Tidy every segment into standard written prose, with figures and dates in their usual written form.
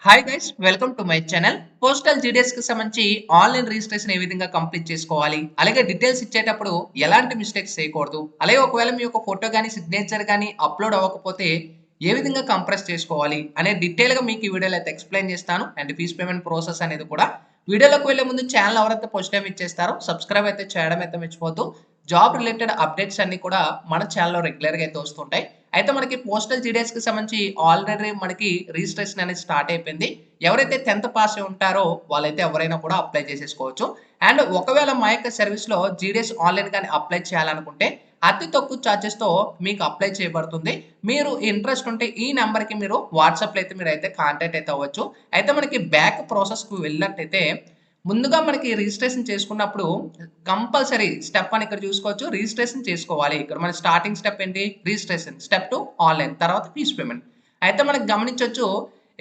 Hi guys, welcome to my channel. Postal GDS కి సంబంధించి online registration ఏ విధంగా complete చేసుకోవాలి, అలాగే డీటెయిల్స్ ఇచ్చేటప్పుడు ఎలాంటి మిస్టేక్స్ చేయకూడదు, అలాగే ఒకవేళ మీ యొక్క ఫోటో కానీ సిగ్నేచర్ కానీ అప్లోడ్ అవ్వకపోతే ఏ విధంగా కంప్రెస్ చేసుకోవాలి అనే డీటెయిల్ గా మీకు ఈ వీడియోలో అయితే ఎక్స్ప్లెయిన్ చేస్తాను. అండ్ ఫీజ్ పేమెంట్ ప్రాసెస్ అనేది కూడా వీడియోలోకి వెళ్ళే ముందు ఛానల్ ఎవరైతే ఫస్ట్ టైం ఇచ్చేస్తారో సబ్స్క్రైబ్ అయితే చేయడం అయితే మర్చిపోద్దు. జాబ్ రిలేటెడ్ అప్డేట్స్ అన్ని కూడా మన ఛానల్లో రెగ్యులర్ గా అయితే వస్తుంటాయి. అయితే మనకి పోస్టల్ జీడీఎస్ కి సంబంధించి ఆల్రెడీ మనకి రిజిస్ట్రేషన్ అనేది స్టార్ట్ అయిపోయింది. ఎవరైతే 10th పాస్ అయి ఉంటారో వాళ్ళైతే ఎవరైనా కూడా అప్లై చేసేసుకోవచ్చు. అండ్ ఒకవేళ మా యొక్క సర్వీస్ లో జీడీఎస్ ఆన్లైన్ కానీ అప్లై చేయాలనుకుంటే అతి తక్కువ చార్జెస్ తో మీకు అప్లై చేయబడుతుంది. మీరు ఇంట్రెస్ట్ ఉంటే ఈ నెంబర్ కి మీరు వాట్సాప్ లో అయితే మీరు అయితే కాంటాక్ట్ అయితే అవ్వచ్చు. అయితే మనకి బ్యాక్ ప్రాసెస్ కు వెళ్ళినట్టయితే ముందుగా మనకి రిజిస్ట్రేషన్ చేసుకున్నప్పుడు కంపల్సరీ స్టెప్ అని ఇక్కడ చూసుకోవచ్చు, రిజిస్ట్రేషన్ చేసుకోవాలి. ఇక్కడ మన స్టార్టింగ్ స్టెప్ ఏంటి, రిజిస్ట్రేషన్. స్టెప్ 2 ఆన్లైన్, తర్వాత ఫీజ్ పేమెంట్. అయితే మనకి గమనించవచ్చు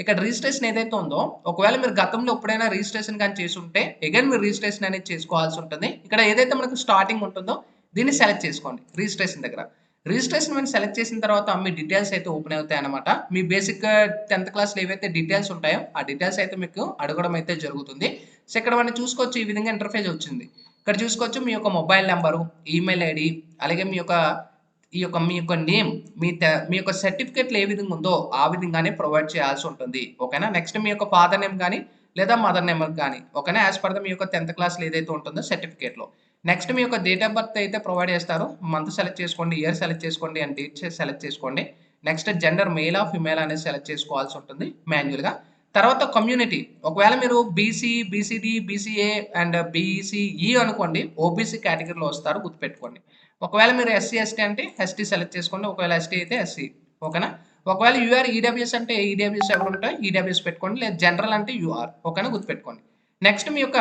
ఇక్కడ రిజిస్ట్రేషన్ ఏదైతే ఉందో, ఒకవేళ మీరు గతంలో ఎప్పుడైనా రిజిస్ట్రేషన్ కానీ చేసి ఉంటే అగైన్ మీరు రిజిస్ట్రేషన్ అనేది చేసుకోవాల్సి ఉంటుంది. ఇక్కడ ఏదైతే మనకు స్టార్టింగ్ ఉంటుందో దీన్ని సెలెక్ట్ చేసుకోండి. రిజిస్ట్రేషన్ దగ్గర రిజిస్ట్రేషన్ మనం సెలెక్ట్ చేసిన తర్వాత మీ డీటెయిల్స్ అయితే ఓపెన్ అవుతాయి అనమాట. మీ బేసిక్ 10th క్లాస్లో ఏవైతే డీటెయిల్స్ ఉంటాయో ఆ డీటెయిల్స్ అయితే మీకు అడగడం అయితే జరుగుతుంది. సో ఇక్కడ మనం చూసుకోవచ్చు, ఈ విధంగా ఇంటర్ఫేస్ వచ్చింది. ఇక్కడ చూసుకోవచ్చు మీ యొక్క మొబైల్ నెంబరు, ఈమెయిల్ ఐడి, అలాగే మీ యొక్క నేమ్, మీ యొక్క సర్టిఫికేట్లు ఏ విధంగా ఉందో ఆ విధంగానే ప్రొవైడ్ చేయాల్సి ఉంటుంది. ఓకేనా. నెక్స్ట్ మీ యొక్క ఫాదర్ నేమ్ కానీ లేదా మదర్ నేమ్ కానీ, ఓకేనా, యాజ్ పర్ ద మీ యొక్క 10th క్లాస్లో ఏదైతే ఉంటుందో సర్టిఫికేట్లో. నెక్స్ట్ మీ యొక్క డేట్ ఆఫ్ బర్త్ అయితే ప్రొవైడ్ చేస్తారు. మంత్ సెలెక్ట్ చేసుకోండి, ఇయర్ సెలెక్ట్ చేసుకోండి, అండ్ డేట్ సెలెక్ట్ చేసుకోండి. Next gender male of female అనేది సెలెక్ట్ చేసుకోవాల్సి ఉంటుంది మాన్యువల్గా. తర్వాత కమ్యూనిటీ, ఒకవేళ మీరు BC, BCD, BCA and BCE అనుకోండి, ఓబీసీ కేటగిరీలో వస్తారు, గుర్తుపెట్టుకోండి. ఒకవేళ మీరు ఎస్సీ ఎస్టీ అంటే ఎస్టీ సెలెక్ట్ చేసుకోండి, ఒకవేళ ఎస్టీ అయితే ఎస్సీ. ఓకేనా. ఒకవేళ యూఆర్ ఈడబ్ల్యూఎస్ అంటే ఈడబ్ల్యూఎస్ ఎవరు ఉంటాయి ఈడబ్ల్యూఎస్ పెట్టుకోండి, లేదా జనరల్ అంటే యూఆర్. ఓకేనా, గుర్తుపెట్టుకోండి. నెక్స్ట్ మీ యొక్క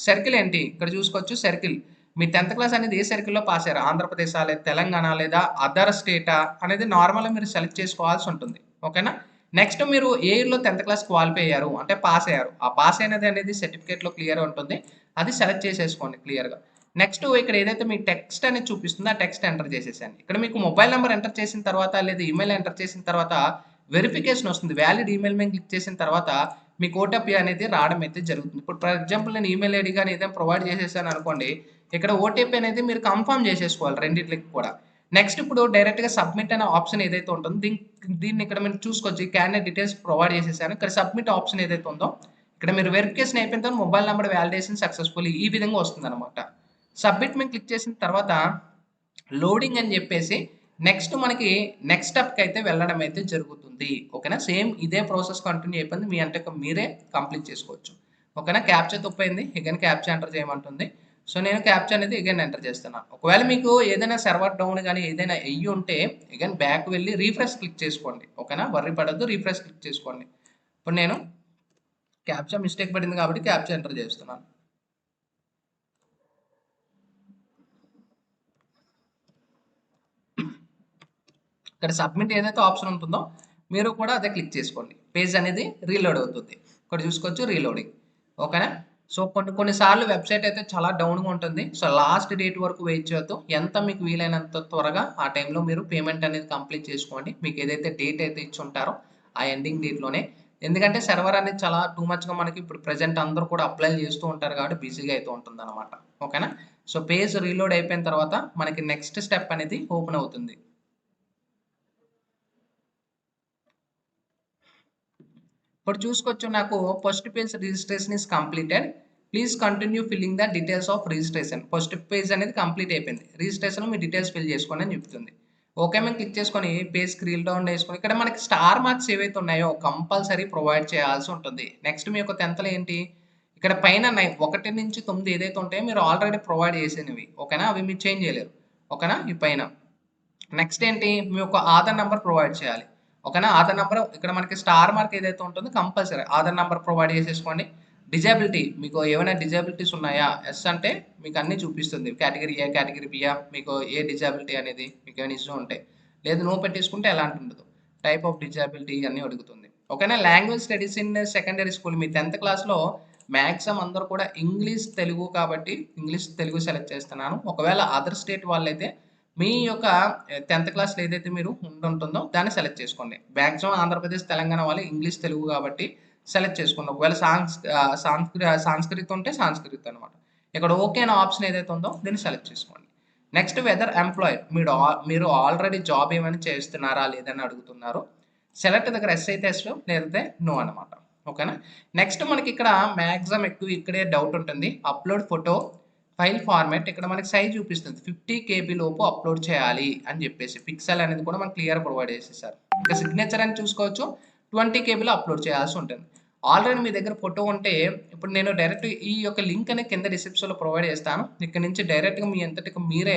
సర్కిల్ ఏంటి, ఇక్కడ చూసుకోవచ్చు. సర్కిల్ మీ 10th క్లాస్ అనేది ఏ సర్కిల్లో పాస్ అయ్యారు, ఆంధ్రప్రదేశ్ లేదా తెలంగాణ లేదా అదర్ స్టేటా అనేది నార్మల్గా మీరు సెలెక్ట్ చేసుకోవాల్సి ఉంటుంది. ఓకేనా. నెక్స్ట్ మీరు ఏ ఇయర్లో 10th క్లాస్ క్వాలిఫై అయ్యారు అంటే పాస్ అయ్యారు, ఆ పాస్ అయినది అనేది సర్టిఫికేట్లో క్లియర్ ఉంటుంది, అది సెలెక్ట్ చేసేసుకోండి క్లియర్గా. నెక్స్ట్ ఇక్కడ ఏదైతే మీ టెక్స్ట్ అనేది చూపిస్తుందో ఆ టెక్స్ట్ ఎంటర్ చేసేసాను. ఇక్కడ మీకు మొబైల్ నెంబర్ ఎంటర్ చేసిన తర్వాత లేదా ఈమెయిల్ ఎంటర్ చేసిన తర్వాత వెరిఫికేషన్ వస్తుంది. వ్యాలిడ్ ఈమెయిల్ మీద క్లిక్ చేసిన తర్వాత మీకు ఓటీపీ అనేది రావడం అయితే జరుగుతుంది. ఇప్పుడు ఫర్ ఎగ్జాంపుల్ నేను ఈమెయిల్ ఐడి కానీ ఏదైనా ప్రొవైడ్ చేసేసాను అనుకోండి, ఇక్కడ ఓటీపీ అనేది మీరు కన్ఫర్మ్ చేసేసుకోవాలి రెండింటికి కూడా. నెక్స్ట్ ఇప్పుడు డైరెక్ట్గా సబ్మిట్ అనే ఆప్షన్ ఏదైతే ఉంటుందో దీన్ని ఇక్కడ మీరు చూసుకోవచ్చు. ఈ క్యాండిడేట్ డీటెయిల్స్ ప్రొవైడ్ చేసేసాను. ఇక్కడ సబ్మిట్ ఆప్షన్ ఏదైతే ఉందో ఇక్కడ మీరు వెరిఫికేషన్ అయిపోయిన తర్వాత మొబైల్ నెంబర్ వ్యాలిడేషన్ సక్సెస్ఫుల్ ఈ విధంగా వస్తుంది అనమాట. సబ్మిట్ మీద క్లిక్ చేసిన తర్వాత లోడింగ్ అని చెప్పేసి నెక్స్ట్ మనకి నెక్స్ట్ స్టెప్కి అయితే వెళ్ళడం అయితే జరుగుతుంది. ఓకేనా. సేమ్ ఇదే ప్రాసెస్ కంటిన్యూ అయిపోయింది, మీ అంటే మీరే కంప్లీట్ చేసుకోవచ్చు. ఓకేనా. క్యాప్చా తప్పైంది, అగైన్ క్యాప్చా ఎంటర్ చేయమంటుంది. సో నేను క్యాప్చా అనేది అగైన్ ఎంటర్ చేస్తున్నాను. ఒకవేళ మీకు ఏదైనా సర్వర్ డౌన్ కానీ ఏదైనా అయ్యి ఉంటే అగైన్ బ్యాక్ వెళ్ళి రీఫ్రెష్ క్లిక్ చేసుకోండి. ఓకేనా, వర్రీ పడద్దు, రీఫ్రెష్ క్లిక్ చేసుకోండి. ఇప్పుడు నేను క్యాప్చా మిస్టేక్ పడింది కాబట్టి క్యాప్చా ఎంటర్ చేస్తున్నాను. ఇక్కడ సబ్మిట్ ఏదైతే ఆప్షన్ ఉంటుందో మీరు కూడా అదే క్లిక్ చేసుకోండి. పేజ్ అనేది రీలోడ్ అవుతుంది. ఇక్కడ చూసుకోవచ్చు రీలోడింగ్. ఓకేనా. సో కొన్నిసార్లు వెబ్సైట్ అయితే చాలా డౌన్గా ఉంటుంది. సో లాస్ట్ డేట్ వరకు వెయిట్ చేయొద్దు. ఎంత మీకు వీలైనంత త్వరగా ఆ టైంలో మీరు పేమెంట్ అనేది కంప్లీట్ చేసుకోండి. మీకు ఏదైతే డేట్ అయితే ఇచ్చి ఉంటారో ఆ ఎండింగ్ డేట్లోనే. ఎందుకంటే సర్వర్ అనేది చాలా టూ మచ్గా మనకి ఇప్పుడు ప్రజెంట్ అందరూ కూడా అప్లై చేస్తూ ఉంటారు కాబట్టి బిజీగా అయితే ఉంటుంది అనమాట. ఓకేనా. సో పేజ్ రీలోడ్ అయిపోయిన తర్వాత మనకి నెక్స్ట్ స్టెప్ అనేది ఓపెన్ అవుతుంది. ఇప్పుడు చూసుకోవచ్చు, నాకు first page registration is completed, please continue filling the details of registration. First page అనేది కంప్లీట్ అయిపోయింది, రిజిస్ట్రేషన్ మీ డీటెయిల్స్ ఫిల్ చేసుకోండి అని చెప్తుంది. ఓకే మేము క్లిక్ చేసుకొని పేజ్ స్క్రీన్ డౌన్ చేసుకొని ఇక్కడ మనకి స్టార్ మార్క్స్ ఏవైతే ఉన్నాయో కంపల్సరీ ప్రొవైడ్ చేయాల్సి ఉంటుంది. నెక్స్ట్ మీ యొక్క 10th ఏంటి, ఇక్కడ పైన 1 నుంచి 9 ఏదైతే ఉంటాయో మీరు ఆల్రెడీ ప్రొవైడ్ చేసినవి. ఓకేనా, అవి మీరు చేంజ్ చేయలేరు. ఓకేనా. ఈ పైన నెక్స్ట్ ఏంటి, మీ యొక్క ఆధార్ నెంబర్ ప్రొవైడ్ చేయాలి. ఓకేనా. ఆధార్ నెంబర్ ఇక్కడ మనకి స్టార్ మార్క్ ఏదైతే ఉంటుందో కంపల్సరీ ఆధార్ నెంబర్ ప్రొవైడ్ చేసేసుకోండి. డిజేబిలిటీ, మీకు ఏమైనా డిజేబిలిటీస్ ఉన్నాయా, ఎస్ అంటే మీకు అన్ని చూపిస్తుంది. కేటగిరీ ఏ, కేటగిరీ బియా, మీకు ఏ డిజేబిలిటీ అనేది మీకు ఏమైనా ఇష్యూ ఉంటాయి. లేదు నో పెట్టేసుకుంటే ఎలాంటి ఉండదు. టైప్ ఆఫ్ డిజేబిలిటీ అన్నీ అడుగుతుంది. ఓకేనా. Language studies in secondary school, me 10th క్లాస్లో మ్యాక్సిమం అందరూ కూడా ఇంగ్లీష్ తెలుగు కాబట్టి ఇంగ్లీష్ తెలుగు సెలెక్ట్ చేస్తున్నాను. ఒకవేళ అదర్ స్టేట్ వాళ్ళైతే మీ యొక్క 10th క్లాస్లో ఏదైతే మీరు ఉంటుందో దాన్ని సెలెక్ట్ చేసుకోండి. మ్యాక్సిమం ఆంధ్రప్రదేశ్ తెలంగాణ వాళ్ళు ఇంగ్లీష్ తెలుగు కాబట్టి సెలెక్ట్ చేసుకోండి. ఒకవేళ సాంస్కృత్ ఉంటే సాంస్కృత్ అనమాట. ఇక్కడ ఓకే అనే ఆప్షన్ ఏదైతే ఉందో దీన్ని సెలెక్ట్ చేసుకోండి. నెక్స్ట్ వెదర్ ఎంప్లాయర్, మీరు ఆల్రెడీ జాబ్ ఏమైనా చేస్తున్నారా లేదని అడుగుతున్నారు. సెలెక్ట్ దగ్గర ఎస్ అయితే ఎస్, లేదంటే నో అనమాట. ఓకేనా. నెక్స్ట్ మనకి ఇక్కడ మ్యాక్సిమం ఎక్కువ ఇక్కడే డౌట్ ఉంటుంది. అప్లోడ్ ఫోటో ఫైల్ ఫార్మాట్, ఇక్కడ మనకి సైజ్ చూపిస్తుంది 50 KB లోపు అప్లోడ్ చేయాలి అని చెప్పేసి. పిక్సెల్ అనేది కూడా మనకి క్లియర్ ప్రొవైడ్ చేసేసారు. ఇంకా సిగ్నేచర్ అని చూసుకోవచ్చు, 20 KBలో అప్లోడ్ చేయాల్సి ఉంటుంది. ఆల్రెడీ మీ దగ్గర ఫోటో ఉంటే ఇప్పుడు నేను డైరెక్ట్ ఈ యొక్క లింక్ అనేది కింద డిస్క్రిప్షన్లో ప్రొవైడ్ చేస్తాను. ఇక్కడ నుంచి డైరెక్ట్గా మీ అంతటికి మీరే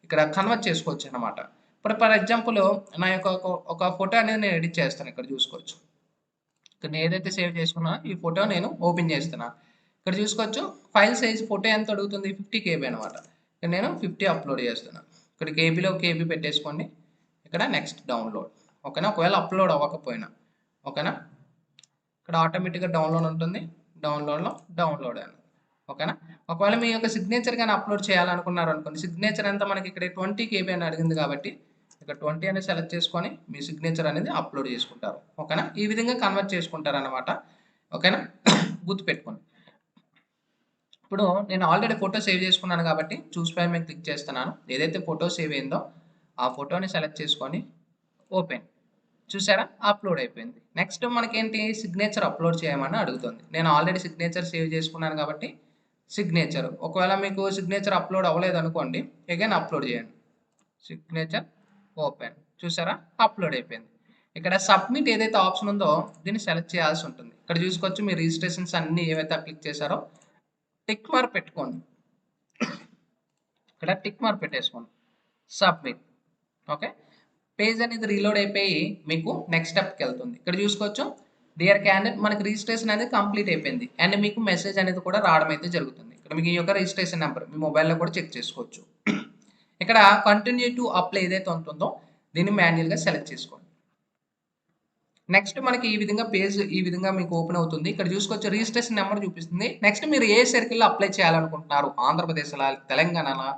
ఇక్కడ కన్వర్ట్ చేసుకోవచ్చు అనమాట. ఇప్పుడు ఫర్ ఎగ్జాంపుల్ నా యొక్క ఒక ఫోటో అనేది నేను ఎడిట్ చేస్తాను. ఇక్కడ చూసుకోవచ్చు. ఇక్కడ నేను ఏదైతే సేవ్ చేసుకున్నా ఈ ఫోటో నేను ఓపెన్ చేస్తున్నాను. ఇక్కడ చూసుకోవచ్చు ఫైల్ సైజ్ ఫోటో ఎంత అడుగుతుంది, 50 KB అనమాట. ఇక్కడ నేను 50 అప్లోడ్ చేస్తున్నాను. ఇక్కడ కేబీలో కేబీ పెట్టేసుకోండి. ఇక్కడ నెక్స్ట్ డౌన్లోడ్. ఓకేనా. ఒకవేళ అప్లోడ్ అవ్వకపోయినా ఓకేనా, ఇక్కడ ఆటోమేటిక్గా డౌన్లోడ్ ఉంటుంది. డౌన్లోడ్లో డౌన్లోడ్ అని ఓకేనా. ఒకవేళ మీ యొక్క సిగ్నేచర్ కానీ అప్లోడ్ చేయాలనుకున్నారు అనుకోండి, సిగ్నేచర్ అంతా మనకి ఇక్కడ 20 KB అని అడిగింది కాబట్టి ఇక్కడ 20 అనేది సెలెక్ట్ చేసుకొని మీ సిగ్నేచర్ అనేది అప్లోడ్ చేసుకుంటారు. ఓకేనా. ఈ విధంగా కన్వర్ట్ చేసుకుంటారు అనమాట. ఓకేనా. గుర్తుపెట్టుకోండి. ఇప్పుడు నేను ఆల్రెడీ ఫోటో సేవ్ చేసుకున్నాను కాబట్టి చూస్ పై మీద క్లిక్ చేస్తున్నాను. ఏదైతే ఫోటో సేవ్ అయిందో ఆ ఫోటోని సెలెక్ట్ చేసుకొని ఓపెన్. చూసారా, అప్లోడ్ అయిపోయింది. నెక్స్ట్ మనకేంటి, సిగ్నేచర్ అప్లోడ్ చేయమని అడుగుతుంది. నేను ఆల్రెడీ సిగ్నేచర్ సేవ్ చేసుకున్నాను కాబట్టి సిగ్నేచర్. ఒకవేళ మీకు సిగ్నేచర్ అప్లోడ్ అవ్వలేదు అనుకోండి, అగైన్ అప్లోడ్ చేయండి. Signature open. చూసారా, అప్లోడ్ అయిపోయింది. ఇక్కడ సబ్మిట్ ఏదైతే ఆప్షన్ ఉందో దీన్ని సెలెక్ట్ చేయాల్సి ఉంటుంది. ఇక్కడ చూసుకోవచ్చు మీ రిజిస్ట్రేషన్స్ అన్ని ఏవైతే క్లిక్ చేశారో టిక్ మార్క్ పెట్టుకోండి. ఇక్కడ టిక్ మార్క్ పెట్టేసుకోండి, సబ్మిట్. ఓకే. పేజ్ అనేది రీలోడ్ అయిపోయి మీకు నెక్స్ట్ స్టెప్కి వెళ్తుంది. ఇక్కడ చూసుకోవచ్చు డియర్ క్యాండిడేట్, మనకి రిజిస్ట్రేషన్ అనేది కంప్లీట్ అయిపోయింది అండ్ మీకు మెసేజ్ అనేది కూడా రావడం అయితే జరుగుతుంది. ఇక్కడ మీకు ఈ యొక్క రిజిస్ట్రేషన్ నెంబర్ మీ మొబైల్లో కూడా చెక్ చేసుకోవచ్చు. ఇక్కడ కంటిన్యూ టు అప్లై ఏదైతే ఉంటుందో దీన్ని మాన్యువల్గా సెలెక్ట్ చేసుకోండి. నెక్స్ట్ మనకి ఈ విధంగా పేజ్ ఈ విధంగా మీకు ఓపెన్ అవుతుంది. ఇక్కడ చూసుకోవచ్చు రిజిస్ట్రేషన్ నెంబర్ చూపిస్తుంది. నెక్స్ట్ మీరు ఏ సర్కిల్లో అప్లై చేయాలనుకుంటున్నారు, ఆంధ్రప్రదేశ్లో, తెలంగాణలో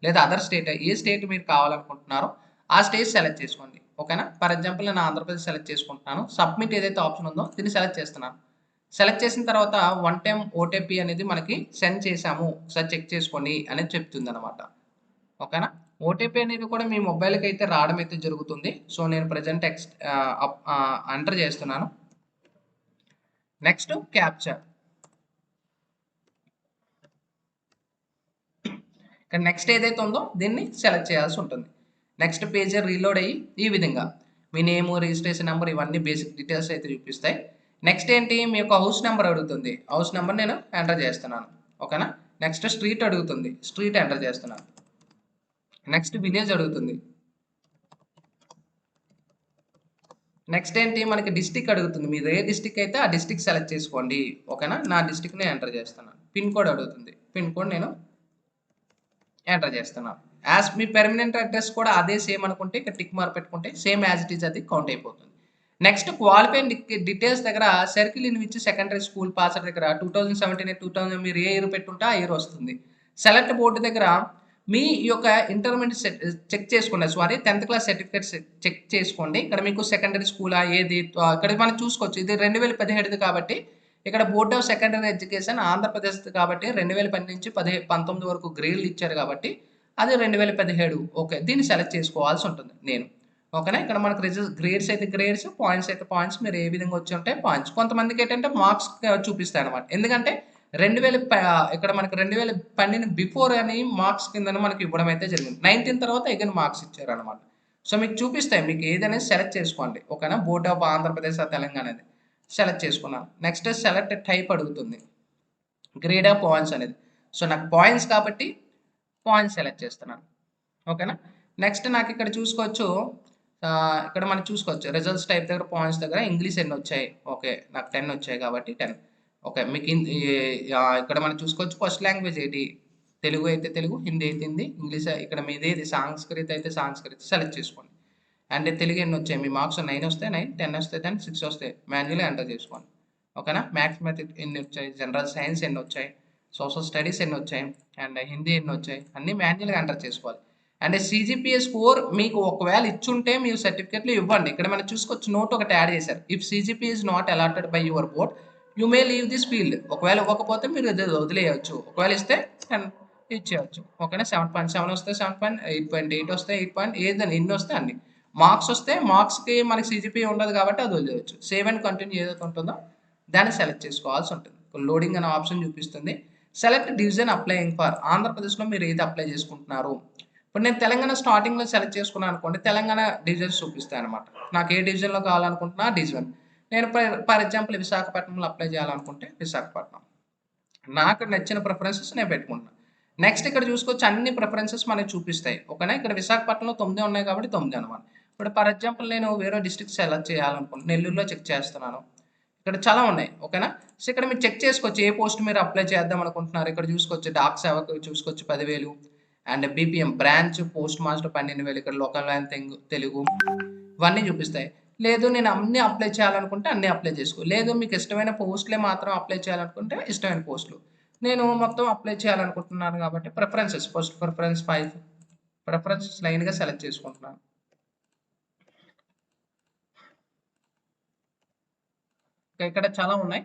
లేదా అదర్ స్టేట్, ఏ స్టేట్ మీరు కావాలనుకుంటున్నారో ఆ స్టేట్ సెలెక్ట్ చేసుకోండి. ఓకేనా. ఫర్ ఎగ్జాంపుల్ నేను ఆంధ్రప్రదేశ్ సెలెక్ట్ చేసుకుంటున్నాను. సబ్మిట్ ఏదైతే ఆప్షన్ ఉందో దీన్ని సెలెక్ట్ చేస్తున్నాను. సెలెక్ట్ చేసిన తర్వాత 1 టైం ఓటీపీ అనేది మనకి సెండ్ చేసాము, ఒకసారి చెక్ చేసుకోండి అనేది చెప్తుంది అనమాట. ఓకేనా. ఓటీపీ అనేది కూడా మీ మొబైల్కి అయితే రావడం అయితే జరుగుతుంది. సో నేను ప్రజెంట్ ఎంటర్ చేస్తున్నాను. Next capture. ఇక్కడ నెక్స్ట్ ఏదైతే ఉందో దీన్ని సెలెక్ట్ చేయాల్సి ఉంటుంది. నెక్స్ట్ పేజ్ రీలోడ్ అయ్యి ఈ విధంగా మీ నేమ్, రిజిస్ట్రేషన్ నెంబర్ ఇవన్నీ బేసిక్ డీటెయిల్స్ అయితే చూపిస్తాయి. నెక్స్ట్ ఏంటి, మీ యొక్క హౌస్ నెంబర్ అడుగుతుంది. హౌస్ నెంబర్ నేను ఎంటర్ చేస్తున్నాను. ఓకేనా. నెక్స్ట్ స్ట్రీట్ అడుగుతుంది, స్ట్రీట్ ఎంటర్ చేస్తున్నాను. నెక్స్ట్ విలేజ్ అడుగుతుంది. నెక్స్ట్ ఏంటి, మనకి డిస్టిక్ అడుగుతుంది. మీరు ఏ డిస్టిక్ అయితే ఆ డిస్టిక్ సెలెక్ట్ చేసుకోండి. ఓకేనా. నా డిస్టిక్ని ఎంటర్ చేస్తున్నాను. పిన్ కోడ్ అడుగుతుంది, పిన్ కోడ్ నేను ఎంటర్ చేస్తున్నాను. యాజ్ మీ పెర్మనెంట్ అడ్రస్ కూడా అదే సేమ్ అనుకుంటే ఇక్కడ టిక్ మార్క్ పెట్టుకుంటే సేమ్ యాజ్ ఇట్ ఈజ్ అది కౌంట్ అయిపోతుంది. నెక్స్ట్ క్వాలిఫైయింగ్ డీటెయిల్స్ దగ్గర circle in which secondary school pass దగ్గర 2017 2000 మీరు ఏ ఇయర్ పెట్టుంటే ఆ ఇయర్ వస్తుంది. సెలెక్ట్ బోర్డు దగ్గర మీ యొక్క ఇంటర్మీడియట్ చెక్ చేసుకోండి, sorry 10th class certificate check చేసుకోండి. ఇక్కడ మీకు సెకండరీ స్కూలా ఏది ఇక్కడ మనం చూసుకోవచ్చు. ఇది 2017 కాబట్టి ఇక్కడ board of secondary education Andhra Pradesh కాబట్టి 2010 నుంచి 19 వరకు గ్రేడ్లు ఇచ్చారు కాబట్టి అది 2017. ఓకే, దీన్ని సెలెక్ట్ చేసుకోవాల్సి ఉంటుంది నేను. ఓకేనా. ఇక్కడ మనకు గ్రేడ్స్ అయితే గ్రేడ్స్, పాయింట్స్ అయితే పాయింట్స్, మీరు ఏ విధంగా వచ్చి ఉంటాయి పాయింట్స్. కొంతమందికి ఏంటంటే మార్క్స్ చూపిస్తాయి అనమాట. ఎందుకంటే 2000 ఇక్కడ మనకి 2012 బిఫోర్ అని మార్క్స్ కింద మనకి ఇవ్వడం అయితే జరిగింది. 19 తర్వాత అగైన్ మార్క్స్ ఇచ్చారు అనమాట. సో మీకు చూపిస్తాయి, మీకు ఏదైనా సెలెక్ట్ చేసుకోండి. ఓకేనా. బోర్డ్ ఆఫ్ ఆంధ్రప్రదేశ్ తెలంగాణ అనేది సెలెక్ట్ చేసుకున్నాను. నెక్స్ట్ సెలెక్ట్ టైప్ అడుగుతుంది, గ్రేడ్ ఆఫ్ పాయింట్స్ అనేది. సో నాకు పాయింట్స్ కాబట్టి పాయింట్స్ సెలెక్ట్ చేస్తున్నాను. ఓకేనా. నెక్స్ట్ నాకు ఇక్కడ చూసుకోవచ్చు, ఇక్కడ మనం చూసుకోవచ్చు రిజల్ట్స్ టైప్ దగ్గర పాయింట్స్ దగ్గర ఇంగ్లీష్ ఎన్ని వచ్చాయి. ఓకే, నాకు 10 వచ్చాయి కాబట్టి 10. ఓకే, మీకు ఇక్కడ మనం చూసుకోవచ్చు ఫస్ట్ లాంగ్వేజ్ ఏంటి, తెలుగు అయితే తెలుగు, హిందీ అయితే హిందీ, ఇంగ్లీష్ ఇక్కడ మీదేది సాంస్కృత్ అయితే సాంస్కృత్ సెలెక్ట్ చేసుకోండి. అండ్ తెలుగు ఎన్ని వచ్చాయి, మీ మార్క్స్ 9 వస్తే 9, 10 వస్తే 10, 6 వస్తే మాన్యువల్గా ఎంటర్ చేసుకోండి. ఓకేనా. మ్యాథమెటిక్స్ ఎన్ని వచ్చాయి, జనరల్ సైన్స్ ఎన్ని వచ్చాయి, సోషల్ స్టడీస్ ఎన్ని వచ్చాయి, అండ్ హిందీ ఎన్ని వచ్చాయి అన్నీ మాన్యువల్గా ఎంటర్ చేసుకోవాలి. అండ్ సిజిపిఏ స్కోర్ మీకు ఒకవేళ ఇచ్చుంటే మీరు సర్టిఫికెట్లు ఇవ్వండి. ఇక్కడ మనం చూసుకోవచ్చు నోట్ ఒకటి యాడ్ చేశారు. If CGPA is not allotted by your board you may leave this field. ఒకవేళ ఇవ్వకపోతే మీరు ఇది వదిలేయచ్చు. ఒకవేళ ఇస్తే 10 ఇచ్చేయచ్చు. ఓకేనా. 7.7 వస్తే 7 8.8 వస్తే 8 ఏదని ఎన్ని వస్తే అన్ని. మార్క్స్ వస్తే మార్క్స్‌కి మనకి సీజీపీఏ ఉండదు కాబట్టి అది వదిలేయచ్చు. సేవ్ అండ్ కంటిన్యూ ఏదైతే ఉంటుందో దాన్ని సెలెక్ట్ చేసుకోవాల్సి ఉంటుంది. లోడింగ్ అనే ఆప్షన్ చూపిస్తుంది. Select division applying for. ఆంధ్రప్రదేశ్‌లో మీరు ఏది అప్లై చేసుకుంటున్నారు. ఇప్పుడు నేను తెలంగాణ స్టార్టింగ్‌లో సెలెక్ట్ చేసుకున్నాను అనుకోండి. తెలంగాణ డివిజన్స్ చూపిస్తాయి అనమాట. నాకు ఏ డివిజన్‌లో కావాలనుకుంటున్నా ఆ డివిజన్. నేను ఫర్ ఎగ్జాంపుల్ విశాఖపట్నంలో అప్లై చేయాలనుకుంటే విశాఖపట్నం. నాకు నచ్చిన ప్రిఫరెన్సెస్ నేను పెట్టుకుంటాను. నెక్స్ట్ ఇక్కడ చూసుకోవచ్చు అన్ని ప్రిఫరెన్సెస్ మనకి చూపిస్తాయి. ఓకేనా. ఇక్కడ విశాఖపట్నంలో 9 ఉన్నాయి కాబట్టి 9 అనమాట. ఇప్పుడు ఫర్ ఎగ్జాంపుల్ నేను వేరే డిస్ట్రిక్ట్ సెలెక్ట్ చేయాలనుకుంటున్నాను. నెల్లూరులో చెక్ చేస్తున్నాను. ఇక్కడ చాలా ఉన్నాయి. ఓకేనా. సో ఇక్కడ మీరు చెక్ చేసుకోవచ్చు ఏ పోస్ట్ మీరు అప్లై చేద్దాం అనుకుంటున్నారు. ఇక్కడ చూసుకోవచ్చు డాక్ సేవకు చూసుకోవచ్చు 10,000 and BPM branch post master 12,000. ఇక్కడ లోకల్ ల్యాండ్ తెలుగు ఇవన్నీ చూపిస్తాయి. లేదు నేను అన్ని అప్లై చేయాలనుకుంటే అన్ని అప్లై చేసుకో. లేదు మీకు ఇష్టమైన పోస్టులే మాత్రం అప్లై చేయాలనుకుంటే ఇష్టమైన పోస్టులు. నేను మొత్తం అప్లై చేయాలనుకుంటున్నాను కాబట్టి ప్రిఫరెన్సెస్ ఫస్ట్ ప్రిఫరెన్స్ 5 ప్రిఫరెన్సెస్ లైన్‌గా సెలెక్ట్ చేసుకుంటున్నాను. ఇక్కడ చాలా ఉన్నాయి.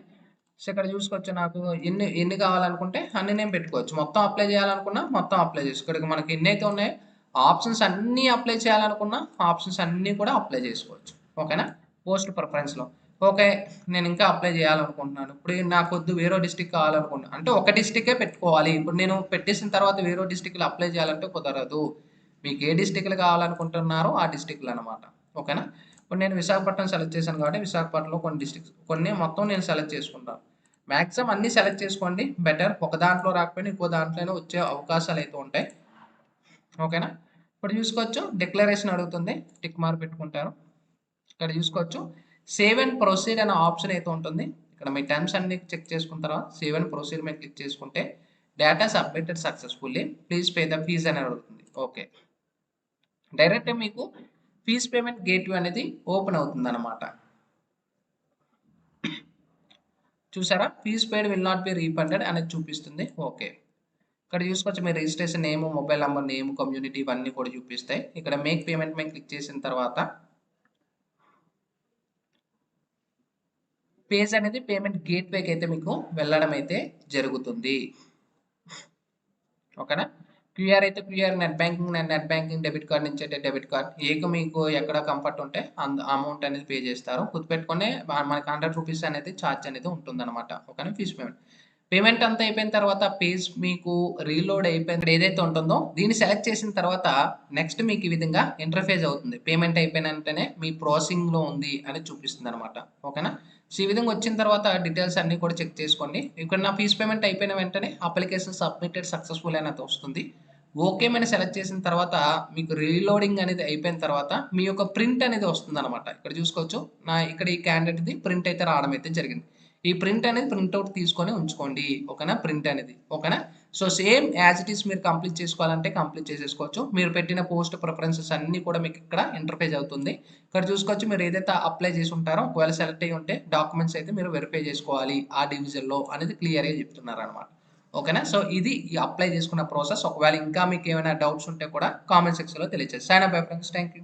సో ఇక్కడ చూసుకోవచ్చు నాకు ఎన్ని ఎన్ని కావాలనుకుంటే అన్ని నేను పెట్టుకోవచ్చు. మొత్తం అప్లై చేయాలనుకున్నా మొత్తం అప్లై చేసుకో. ఇక్కడికి మనకి ఎన్నైతే ఉన్నాయో ఆప్షన్స్ అన్నీ అప్లై చేయాలనుకున్నా ఆప్షన్స్ అన్నీ కూడా అప్లై చేసుకోవచ్చు. ఓకేనా. పోస్ట్ ప్రిఫరెన్స్‌లో. ఓకే. నేను ఇంకా అప్లై చేయాలనుకుంటున్నాను. ఇప్పుడు నాకొద్దు వేరే డిస్ట్రిక్ట్ కావాలనుకున్నా. అంటే ఒక డిస్ట్రిక్టే పెట్టుకోవాలి. ఇప్పుడు నేను పెట్టేసిన తర్వాత వేరే డిస్ట్రిక్ట్‌లో అప్లై చేయాలంటే కుదరదు. మీకు ఏ డిస్ట్రిక్ట్‌లు కావాలనుకుంటున్నారో ఆ డిస్ట్రిక్ట్‌లు అనమాట. ఓకేనా. ఇప్పుడు నేను విశాఖపట్నం సెలెక్ట్ చేశాను కాబట్టి విశాఖపట్నంలో కొన్ని డిస్ట్రిక్ట్స్ కొన్ని మొత్తం నేను సెలెక్ట్ చేసుకుంటాను. మాక్సిమం అన్నీ సెలెక్ట్ చేసుకోండి బెటర్. ఒక దాంట్లో రాకపోయినా ఇంకో దాంట్లోనే వచ్చే అవకాశాలు అయితే ఉంటాయి. ఓకేనా. ఇప్పుడు చూసుకోవచ్చు డిక్లరేషన్ అడుగుతుంది. టిక్ మార్క్ పెట్టుకుంటారు. ఇక్కడ చూసుకోవచ్చు సేవ్ అండ్ ప్రొసీడ్ అనే ఆప్షన్ అయితే ఉంటుంది. ఇక్కడ మీ టర్మ్స్ అన్ని చెక్ చేసుకున్న తర్వాత సేవ్ అండ్ ప్రొసీడ్ మీద క్లిక్ చేసుకుంటే data submitted successfully please pay the fees అని అడుగుతుంది. ఓకే. డైరెక్ట్ మీకు ఫీజ్ పేమెంట్ గేట్వే అనేది ఓపెన్ అవుతుంది అనమాట. చూసారా fees paid will not be refunded అనేది చూపిస్తుంది. ఓకే. ఇక్కడ చూసుకోవచ్చు మీ registration name mobile number name community ఇవన్నీ కూడా చూపిస్తాయి. ఇక్కడ మేక్ పేమెంట్ మీద క్లిక్ చేసిన తర్వాత పేజ్ అనేది పేమెంట్ గేట్వేకి అయితే మీకు వెళ్ళడం అయితే జరుగుతుంది. ఓకేనా. క్యూఆర్ అయితే QR net banking debit card నుంచి అయితే డెబిట్ కార్డ్ మీకు ఎక్కడ కంఫర్ట్ ఉంటే అమౌంట్ అనేది పే చేస్తారు. గుర్తుపెట్టుకునే మనకి 100 రూపీస్ అనేది ఛార్జ్ అనేది ఉంటుందన్నమాట. ఓకేనా. ఫీజ్ పేమెంట్ అంతా అయిపోయిన తర్వాత పేజ్ మీకు రీలోడ్ అయిపోయింది ఏదైతే ఉంటుందో దీన్ని సెలెక్ట్ చేసిన తర్వాత నెక్స్ట్ మీకు ఈ విధంగా ఇంటర్ఫేస్ అవుతుంది. పేమెంట్ అయిపోయిన వెంటనే మీ ప్రాసెసింగ్లో ఉంది అని చూపిస్తుంది అనమాట. ఓకేనా. సో ఈ విధంగా వచ్చిన తర్వాత డీటెయిల్స్ అన్ని కూడా చెక్ చేసుకోండి. ఇక్కడ నా ఫీజ్ పేమెంట్ అయిపోయిన వెంటనే అప్లికేషన్ సబ్మిటెడ్ సక్సెస్ఫుల్ అనేది వస్తుంది. ఓకే మీద సెలెక్ట్ చేసిన తర్వాత మీకు రీలోడింగ్ అనేది అయిపోయిన తర్వాత మీ యొక్క ప్రింట్ అనేది వస్తుంది అనమాట. ఇక్కడ చూసుకోవచ్చు ఇక్కడ ఈ క్యాండిడేట్ది ప్రింట్ అయితే రావడం అయితే జరిగింది. ఈ ప్రింట్ అనేది ప్రింట్అవుట్ తీసుకొని ఉంచుకోండి. ఓకేనా. ప్రింట్ అనేది ఓకేనా. So same as it is మీరు కంప్లీట్ చేసుకోవాలంటే కంప్లీట్ చేసేసుకోవచ్చు. మీరు పెట్టిన పోస్ట్ ప్రిఫరెన్సెస్ అన్నీ కూడా మీకు ఇక్కడ ఇంటర్ఫేస్ అవుతుంది. ఇక్కడ చూసుకోవచ్చు మీరు ఏదైతే అప్లై చేసి ఉంటారో ఒకవేళ సెలెక్ట్ అయ్యి ఉంటే డాక్యుమెంట్స్ అయితే మీరు వెరిఫై చేసుకోవాలి ఆ డివిజన్లో అనేది క్లియర్గా చెప్తున్నారు అనమాట. ఓకేనా. సో ఇది ఈ అప్లై చేసుకున్న ప్రాసెస్. ఒకవేళ ఇంకా మీకు ఏమైనా డౌట్స్ ఉంటే కూడా కామెంట్ సెక్షన్లో తెలియజేయండి. Sign up bye friends. Thank you.